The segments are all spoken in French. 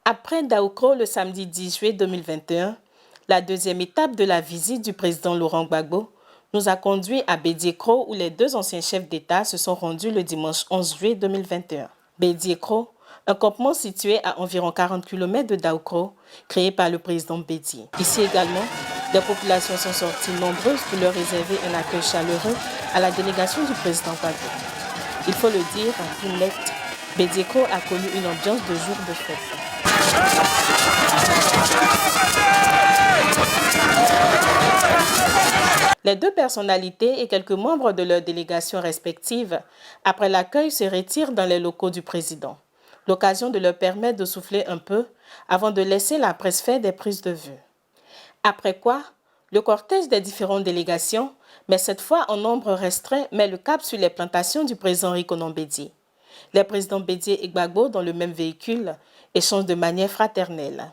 Après Daoukro le samedi 10 juillet 2021, la deuxième étape de la visite du président Laurent Gbagbo nous a conduit à Bédiékro où les deux anciens chefs d'État se sont rendus le dimanche 11 juillet 2021. Bédiékro, un campement situé à environ 40 km de Daoukro, créé par le président Bédié. Ici également, des populations sont sorties nombreuses pour leur réserver un accueil chaleureux à la délégation du président Gbagbo. Il faut le dire, en net, Bédiékro a connu une ambiance de jour de fête. Les deux personnalités et quelques membres de leurs délégations respectives, après l'accueil, se retirent dans les locaux du président. L'occasion de leur permettre de souffler un peu avant de laisser la presse faire des prises de vue. Après quoi, le cortège des différentes délégations, mais cette fois en nombre restreint, met le cap sur les plantations du président Rikonan Bédié. Les présidents Bédié et Gbagbo, dans le même véhicule, échangent de manière fraternelle.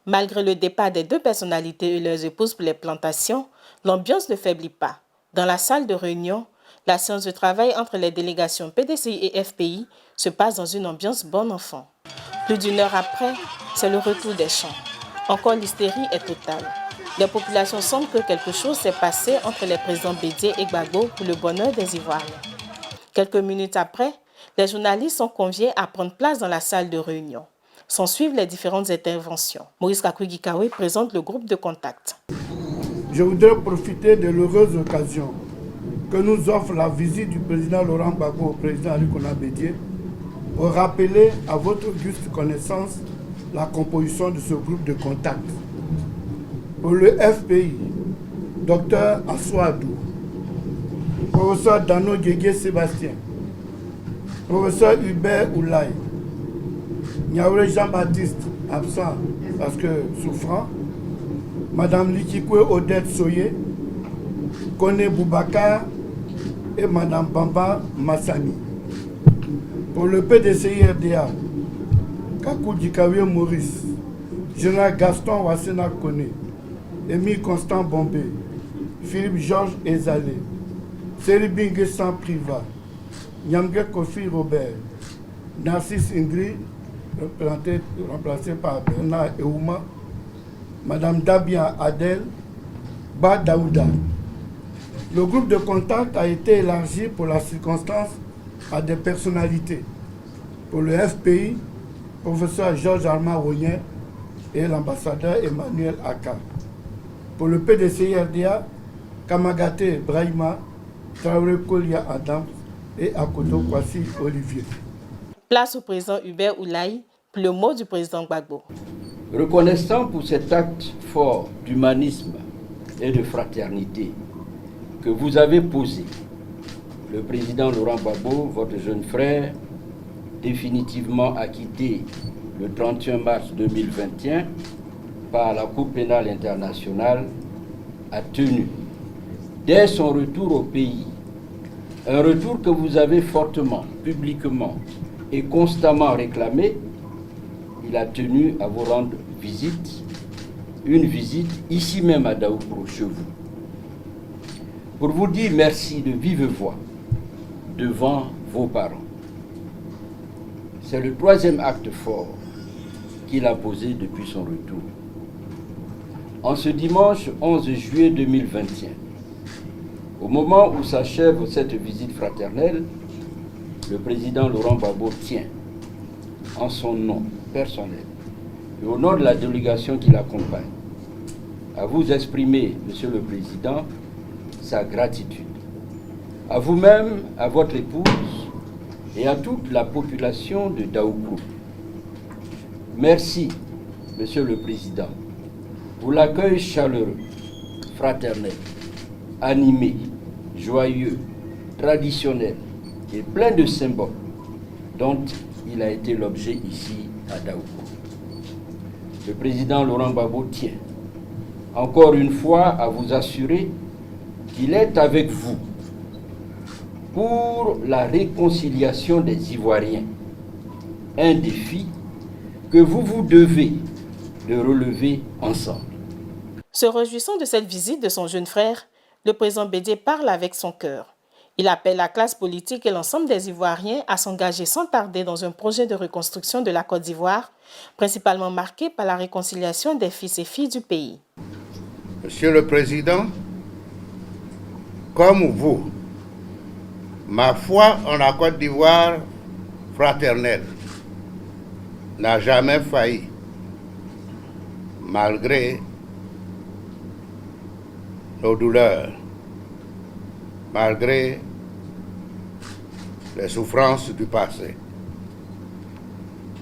Malgré le départ des deux personnalités et leurs épouses pour les plantations, l'ambiance ne faiblit pas. Dans la salle de réunion, la séance de travail entre les délégations PDCI et FPI se passe dans une ambiance bon enfant. Plus d'une heure après, c'est le retour des chants. Encore l'hystérie est totale. Les populations sentent que quelque chose s'est passé entre les présidents Bédié et Gbagbo pour le bonheur des Ivoiriens. Quelques minutes après, les journalistes sont conviés à prendre place dans la salle de réunion. S'en suivent les différentes interventions. Maurice Kakoui-Gikawe présente le groupe de contact. Je voudrais profiter de l'heureuse occasion que nous offre la visite du président Laurent Gbagbo au président Rikonan Bédié pour rappeler à votre auguste connaissance la composition de ce groupe de contact. Pour le FPI, Dr Aswadou, professeur Dano Guégué Sébastien, professeur Hubert Oulaye, Niaouré Jean-Baptiste, absent parce que souffrant, Madame Likikwe Odette Soye, Kone Boubacar et Madame Bamba Massani. Pour le PDCI-RDA, Kakou Dikawe Maurice, Général Gaston Wassena Kone, Émile Constant Bombé, Philippe Georges Ezalé, Seribingue Sans Priva, Nyamge Kofi Robert, Narcisse Ingrid, remplacé par Bernard Eouma, Madame Dabia Adel, Ba Daouda. Le groupe de contact a été élargi pour la circonstance à des personnalités. Pour le FPI, professeur Georges Armand Royen et l'ambassadeur Emmanuel Aka. Pour le PDCI-RDA, Kamagate Brahima, Traoré Kolia Adams et Akoto Kwasi Olivier. Place au président Hubert Oulaye pour le mot du président Gbagbo. Reconnaissant pour cet acte fort d'humanisme et de fraternité que vous avez posé, le président Laurent Gbagbo, votre jeune frère, définitivement acquitté le 31 mars 2021 par la Cour pénale internationale, a tenu, dès son retour au pays, un retour que vous avez fortement, publiquement et constamment réclamé, il a tenu à vous rendre visite, une visite ici même à Daoukro, chez vous, pour vous dire merci de vive voix devant vos parents. C'est le troisième acte fort qu'il a posé depuis son retour. En ce dimanche 11 juillet 2021, au moment où s'achève cette visite fraternelle, le président Laurent Gbagbo tient, en son nom personnel et au nom de la délégation qui l'accompagne, à vous exprimer, Monsieur le Président, sa gratitude. À vous-même, à votre épouse et à toute la population de Daoukro. Merci, Monsieur le Président, pour l'accueil chaleureux, fraternel, animé, joyeux, traditionnel et plein de symboles dont il a été l'objet ici à Daoukro. Le président Laurent Gbagbo tient encore une fois à vous assurer qu'il est avec vous pour la réconciliation des Ivoiriens, un défi que vous devez de relever ensemble. Se réjouissant de cette visite de son jeune frère, le président Bédié parle avec son cœur. Il appelle la classe politique et l'ensemble des Ivoiriens à s'engager sans tarder dans un projet de reconstruction de la Côte d'Ivoire, principalement marqué par la réconciliation des fils et filles du pays. Monsieur le Président, comme vous, ma foi en la Côte d'Ivoire fraternelle n'a jamais failli, malgré nos douleurs, malgré les souffrances du passé.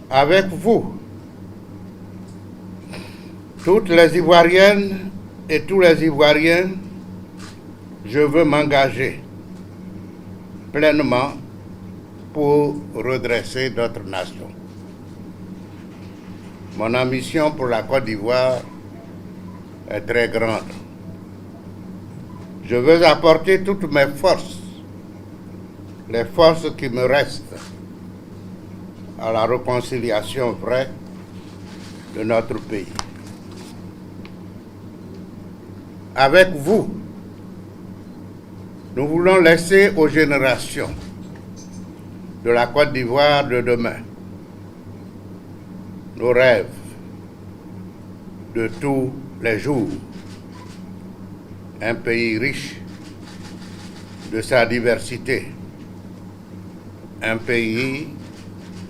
Avec vous, toutes les Ivoiriennes et tous les Ivoiriens, je veux m'engager pleinement pour redresser notre nation. Mon ambition pour la Côte d'Ivoire est très grande. Je veux apporter toutes mes forces, les forces qui me restent, à la réconciliation vraie de notre pays. Avec vous, nous voulons laisser aux générations de la Côte d'Ivoire de demain nos rêves de tous les jours. Un pays riche de sa diversité, un pays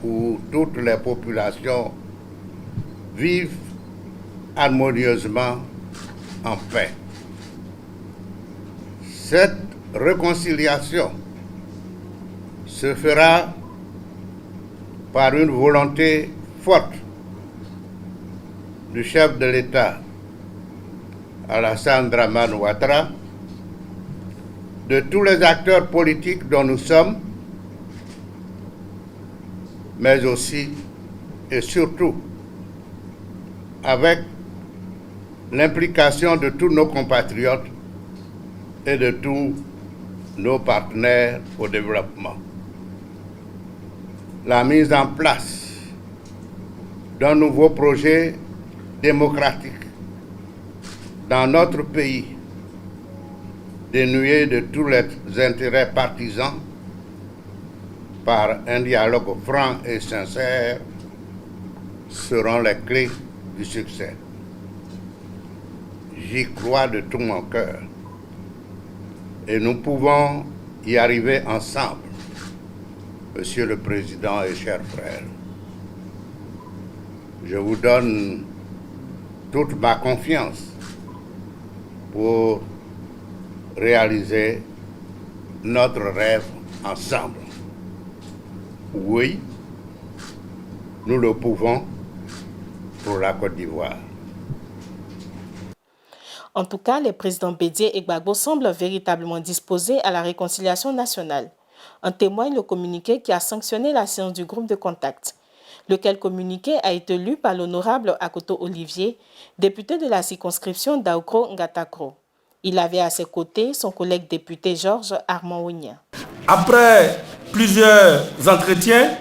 où toutes les populations vivent harmonieusement en paix. Cette réconciliation se fera par une volonté forte du chef de l'État, Alassane Dramane Ouattara, de tous les acteurs politiques dont nous sommes, mais aussi et surtout avec l'implication de tous nos compatriotes et de tous nos partenaires au développement. La mise en place d'un nouveau projet démocratique dans notre pays, dénué de tous les intérêts partisans, par un dialogue franc et sincère, seront les clés du succès. J'y crois de tout mon cœur et nous pouvons y arriver ensemble, Monsieur le Président et chers frères. Je vous donne toute ma confiance pour réaliser notre rêve ensemble. Oui, nous le pouvons pour la Côte d'Ivoire. En tout cas, les présidents Bédié et Gbagbo semblent véritablement disposés à la réconciliation nationale. En témoigne le communiqué qui a sanctionné la séance du groupe de contact, lequel communiqué a été lu par l'honorable Akoto Olivier, député de la circonscription d'Aokro-Ngatakro. Il avait à ses côtés son collègue député Georges Armand Ounia. Après plusieurs entretiens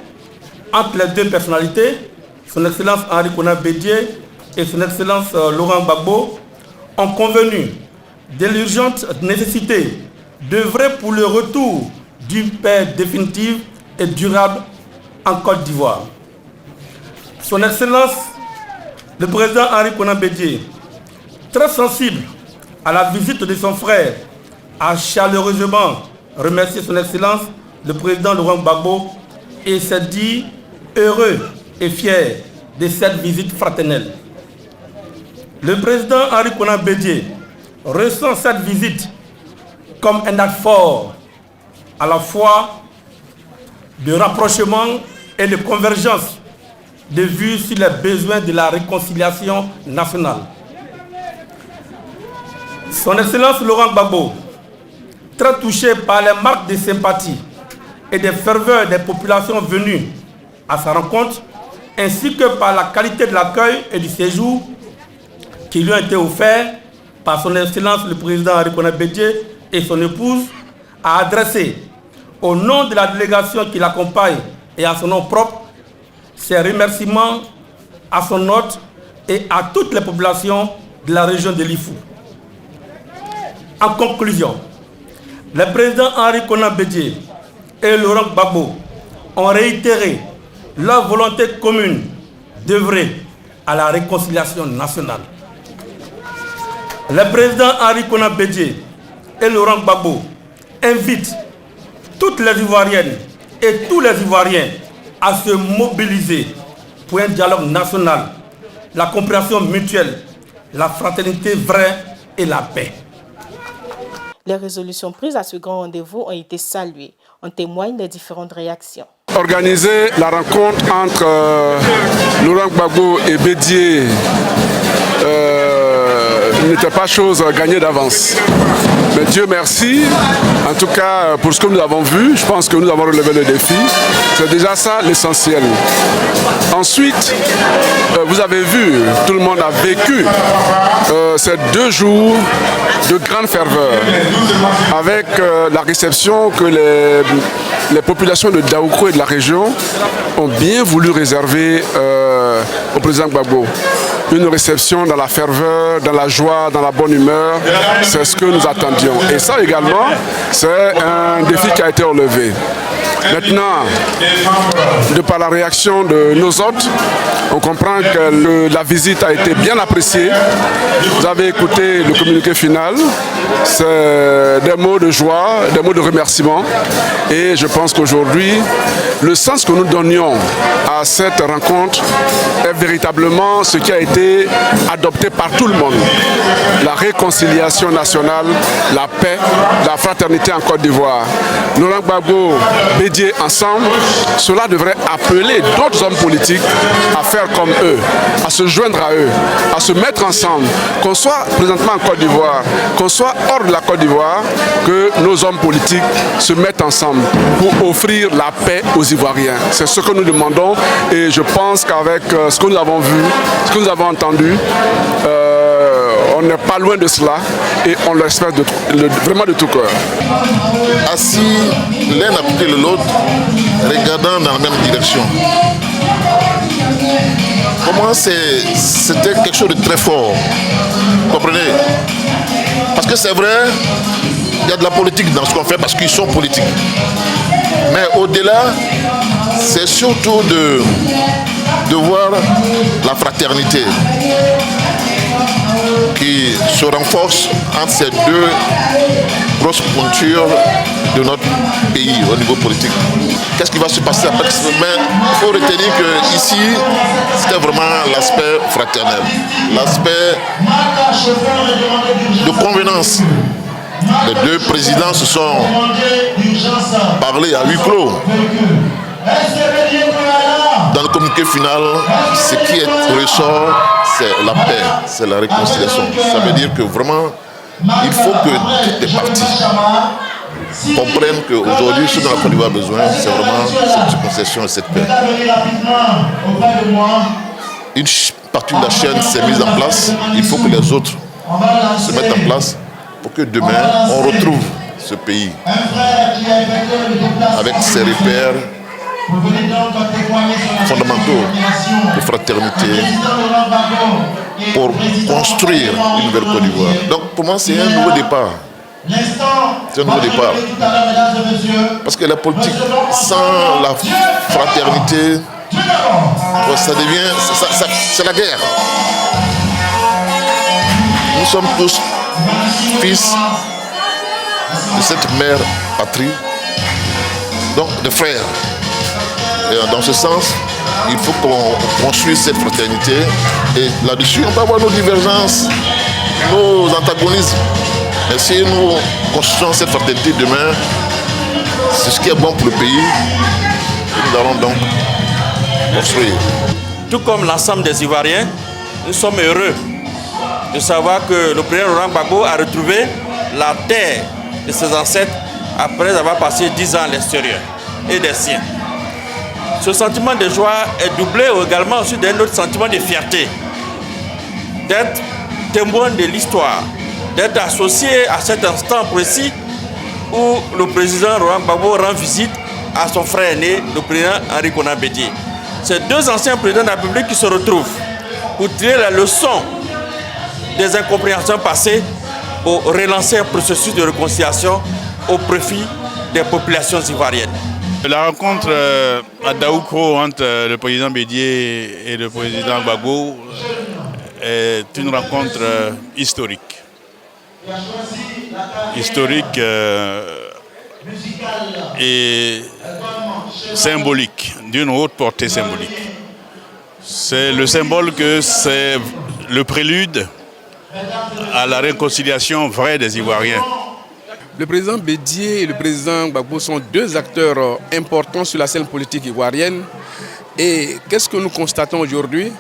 entre les deux personnalités, son Excellence Henri Konan Bédié et son Excellence Laurent Gbagbo, ont convenu de l'urgente nécessité d'œuvrer pour le retour d'une paix définitive et durable en Côte d'Ivoire. Son Excellence, le président Henri Konan Bédié, très sensible à la visite de son frère, a chaleureusement remercié son Excellence, le président Laurent Gbagbo, et s'est dit heureux et fier de cette visite fraternelle. Le président Henri Konan Bédié ressent cette visite comme un acte fort, à la fois de rapprochement et de convergence de vues sur les besoins de la réconciliation nationale. Son Excellence Laurent Gbagbo, très touché par les marques de sympathie et de ferveur des populations venues à sa rencontre, ainsi que par la qualité de l'accueil et du séjour qui lui ont été offerts par son Excellence le président Henri Konan Bédié et son épouse, a adressé, au nom de la délégation qui l'accompagne et à son nom propre, ses remerciements à son hôte et à toutes les populations de la région de l'Ifou. En conclusion, le président Henri Konan Bédié et Laurent Gbagbo ont réitéré leur volonté commune d'œuvrer à la réconciliation nationale. Le président Henri Konan Bédié et Laurent Gbagbo invitent toutes les Ivoiriennes et tous les Ivoiriens à se mobiliser pour un dialogue national, la compréhension mutuelle, la fraternité vraie et la paix. Les résolutions prises à ce grand rendez-vous ont été saluées. En témoignent les différentes réactions. Organiser la rencontre entre Laurent Gbagbo et Bédié n'était pas chose gagnée d'avance. Mais Dieu merci, en tout cas pour ce que nous avons vu, je pense que nous avons relevé le défi. C'est déjà ça l'essentiel. Ensuite, vous avez vu, tout le monde a vécu ces 2 jours de grande ferveur avec la réception que les populations de Daoukro et de la région ont bien voulu réserver au président Gbagbo. Une réception dans la ferveur, dans la joie, dans la bonne humeur, c'est ce que nous attendions. Et ça également, c'est un défi qui a été relevé. Maintenant, de par la réaction de nos hôtes, on comprend que la visite a été bien appréciée. Vous avez écouté le communiqué final. C'est des mots de joie, des mots de remerciement. Et je pense qu'aujourd'hui, le sens que nous donnions à cette rencontre est véritablement ce qui a été adopté par tout le monde. La réconciliation nationale, la paix, la fraternité en Côte d'Ivoire. Laurent Gbagbo, Bédié ensemble, cela devrait appeler d'autres hommes politiques à faire comme eux, à se joindre à eux, à se mettre ensemble, qu'on soit présentement en Côte d'Ivoire, qu'on soit hors de la Côte d'Ivoire, que nos hommes politiques se mettent ensemble pour offrir la paix aux Ivoiriens. C'est ce que nous demandons et je pense qu'avec ce que nous avons vu, ce que nous avons entendu, on n'est pas loin de cela et on l'espère vraiment de tout cœur. Assis l'un à côté de l'autre, regardant dans la même direction. Pour moi, c'était quelque chose de très fort. Vous comprenez? Parce que c'est vrai, il y a de la politique dans ce qu'on fait parce qu'ils sont politiques. Mais au-delà, c'est surtout de voir la fraternité qui se renforce entre ces 2 grosses pointures de notre pays au niveau politique. Qu'est-ce qui va se passer après? Mais il faut retenir qu'ici, c'était vraiment l'aspect fraternel, l'aspect de convenance. Les 2 présidents se sont parlé à huis clos. Dans le communiqué final, ce qui ressort, c'est la paix, c'est la réconciliation. Ça veut dire que vraiment, il faut que toutes les parties comprennent qu'aujourd'hui, ce dont la Côte d'Ivoire a besoin, c'est vraiment cette réconciliation et cette paix. Une partie de la chaîne s'est mise en place, il faut que les autres se mettent en place pour que demain, on retrouve ce pays avec ses repères fondamentaux de fraternité pour construire une nouvelle Côte d'Ivoire. Donc pour moi, c'est un nouveau départ. C'est un nouveau départ. Parce que la politique sans la fraternité, ça devient... c'est la guerre. Nous sommes tous fils de cette mère patrie, donc de frères. Et dans ce sens, il faut qu'on construise cette fraternité. Et là-dessus, on peut avoir nos divergences, nos antagonismes. Mais si nous construisons cette fraternité demain, c'est ce qui est bon pour le pays. Et nous allons donc construire. Tout comme l'ensemble des Ivoiriens, nous sommes heureux de savoir que le président Laurent Gbagbo a retrouvé la terre de ses ancêtres après avoir passé 10 ans à l'extérieur et des siens. Ce sentiment de joie est doublé également aussi d'un autre sentiment de fierté, d'être témoin de l'histoire, d'être associé à cet instant précis où le président Laurent Gbagbo rend visite à son frère aîné, le président Henri Konan Bédié. Ces 2 anciens présidents de la République qui se retrouvent pour tirer la leçon des incompréhensions passées pour relancer un processus de réconciliation au profit des populations ivoiriennes. La rencontre à Daoukro entre le président Bédié et le président Gbagbo est une rencontre historique. Historique et symbolique, d'une haute portée symbolique. C'est le symbole que c'est le prélude à la réconciliation vraie des Ivoiriens. Le président Bédié et le président Gbagbo sont deux acteurs importants sur la scène politique ivoirienne. Et qu'est-ce que nous constatons aujourd'hui?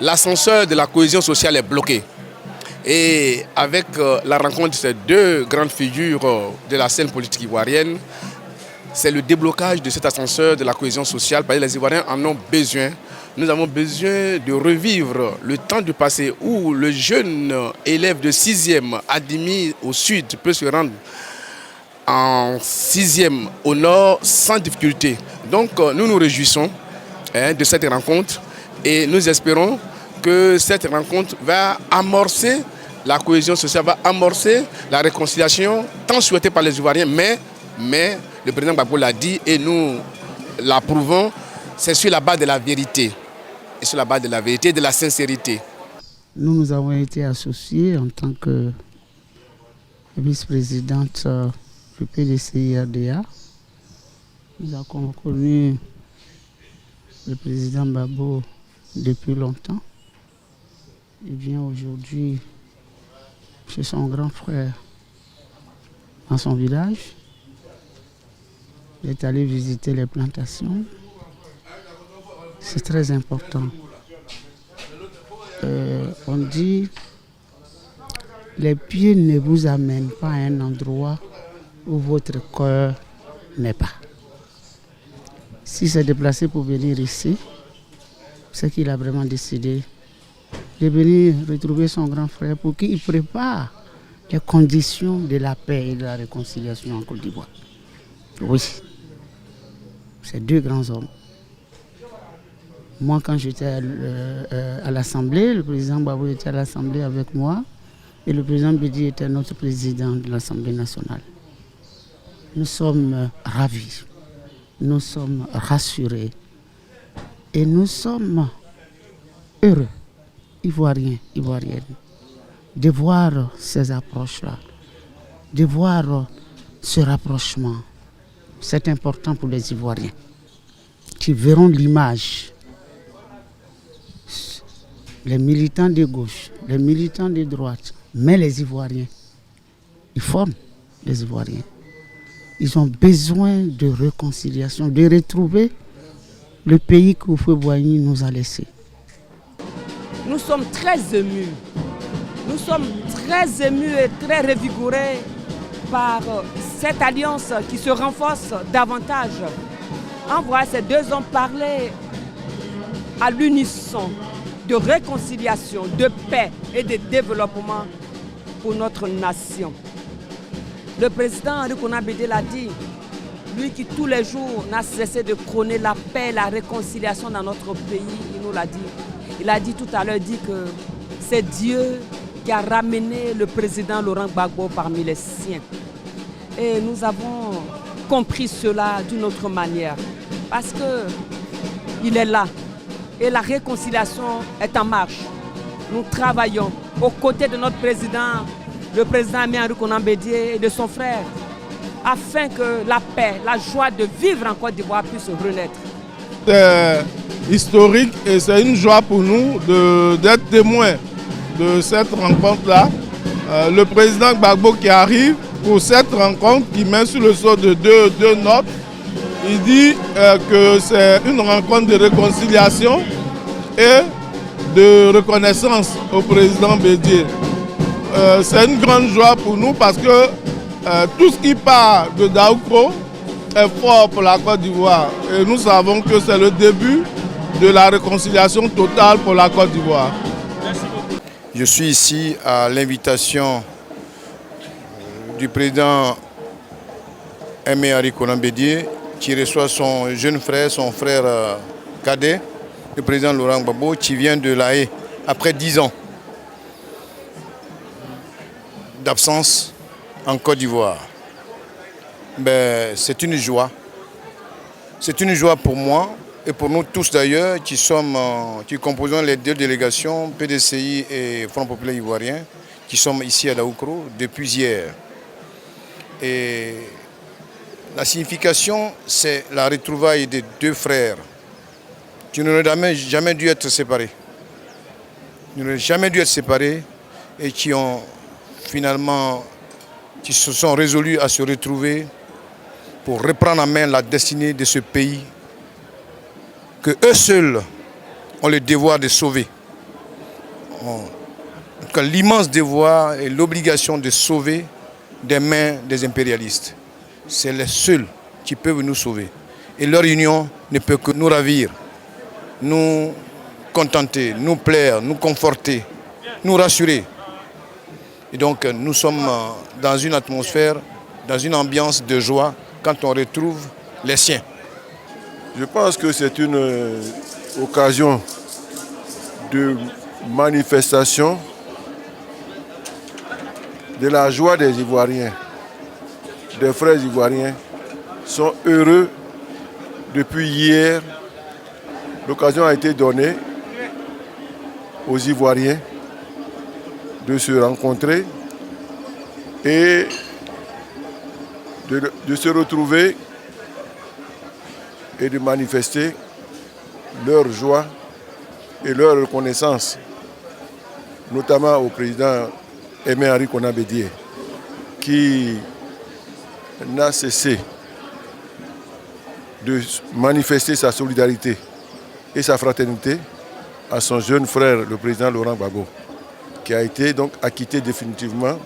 L'ascenseur de la cohésion sociale est bloqué. Et avec la rencontre de ces deux grandes figures de la scène politique ivoirienne, c'est le déblocage de cet ascenseur de la cohésion sociale, parce que les Ivoiriens en ont besoin. Nous avons besoin de revivre le temps du passé où le jeune élève de 6e admis au sud peut se rendre en 6e au nord sans difficulté. Donc nous nous réjouissons de cette rencontre et nous espérons que cette rencontre va amorcer la cohésion sociale, va amorcer la réconciliation tant souhaitée par les Ivoiriens, mais le président Gbagbo l'a dit et nous l'approuvons, c'est sur la base de la vérité. Et sur la base de la vérité et de la sincérité. Nous avons été associés en tant que vice-présidente du PDCI-RDA. Nous avons connu le président Gbagbo depuis longtemps. Il vient aujourd'hui chez son grand frère dans son village. Il est allé visiter les plantations. C'est très important. On dit, les pieds ne vous amènent pas à un endroit où votre cœur n'est pas. S'il s'est déplacé pour venir ici, c'est qu'il a vraiment décidé de venir retrouver son grand frère pour qu'il prépare les conditions de la paix et de la réconciliation en Côte d'Ivoire. Oui, c'est deux grands hommes. Moi, quand j'étais à l'Assemblée, le président Gbagbo était à l'Assemblée avec moi et le président Bédié était notre président de l'Assemblée nationale. Nous sommes ravis, nous sommes rassurés et nous sommes heureux, Ivoiriens, Ivoiriennes, de voir ces approches-là, de voir ce rapprochement. C'est important pour les Ivoiriens qui verront l'image. Les militants de gauche, les militants de droite, mais les Ivoiriens, ils forment les Ivoiriens. Ils ont besoin de réconciliation, de retrouver le pays que Houphouët-Boigny nous a laissé. Nous sommes très émus. Nous sommes très émus et très revigorés par cette alliance qui se renforce davantage. En voyant ces deux hommes parler à l'unisson de réconciliation, de paix et de développement pour notre nation. Le président Henri Konan Bédié l'a dit, lui qui tous les jours n'a cessé de prôner la paix et la réconciliation dans notre pays, il nous l'a dit. Il a dit tout à l'heure que c'est Dieu qui a ramené le président Laurent Gbagbo parmi les siens. Et nous avons compris cela d'une autre manière, parce qu'il est là. Et la réconciliation est en marche. Nous travaillons aux côtés de notre président, le président Henri Konan Bédié et de son frère, afin que la paix, la joie de vivre en Côte d'Ivoire puisse renaître. C'est historique et c'est une joie pour nous d'être témoins de cette rencontre-là. Le président Gbagbo qui arrive pour cette rencontre, qui met sur le sceau de deux notes. Il dit que c'est une rencontre de réconciliation et de reconnaissance au président Bédié. C'est une grande joie pour nous parce que tout ce qui part de Daoukro est fort pour la Côte d'Ivoire. Et nous savons que c'est le début de la réconciliation totale pour la Côte d'Ivoire. Je suis ici à l'invitation du président Henri Konan Bédié, qui reçoit son jeune frère, son frère cadet, le président Laurent Gbagbo, qui vient de La Haye après 10 ans d'absence en Côte d'Ivoire. c'est une joie. C'est une joie pour moi et pour nous tous d'ailleurs qui composons les deux délégations, PDCI et Front Populaire Ivoirien, qui sommes ici à Yaoundé depuis hier. Et la signification, c'est la retrouvaille des deux frères qui n'auraient jamais dû être séparés. Ils n'auraient jamais dû être séparés et qui se sont résolus à se retrouver pour reprendre en main la destinée de ce pays que eux seuls ont le devoir de sauver. En tout cas, l'immense devoir et l'obligation de sauver des mains des impérialistes. C'est les seuls qui peuvent nous sauver. Et leur union ne peut que nous ravir, nous contenter, nous plaire, nous conforter, nous rassurer. Et donc nous sommes dans une atmosphère, dans une ambiance de joie quand on retrouve les siens. Je pense que c'est une occasion de manifestation de la joie des Ivoiriens. Des frères ivoiriens sont heureux depuis hier. L'occasion a été donnée aux Ivoiriens de se rencontrer et de se retrouver et de manifester leur joie et leur reconnaissance, notamment au président Aimé Henri Konan Bédié, qui n'a cessé de manifester sa solidarité et sa fraternité à son jeune frère, le président Laurent Gbagbo, qui a été donc acquitté définitivement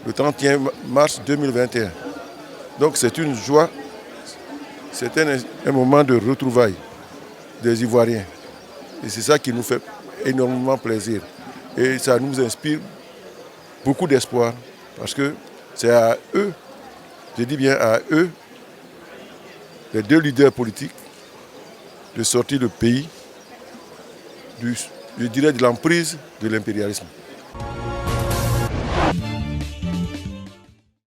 le 31 mars 2021. Donc c'est une joie, c'est un moment de retrouvailles des Ivoiriens. Et c'est ça qui nous fait énormément plaisir. Et ça nous inspire beaucoup d'espoir, parce que c'est à eux, je dis bien à eux, les deux leaders politiques, de sortir le pays, je dirais, de l'emprise de l'impérialisme.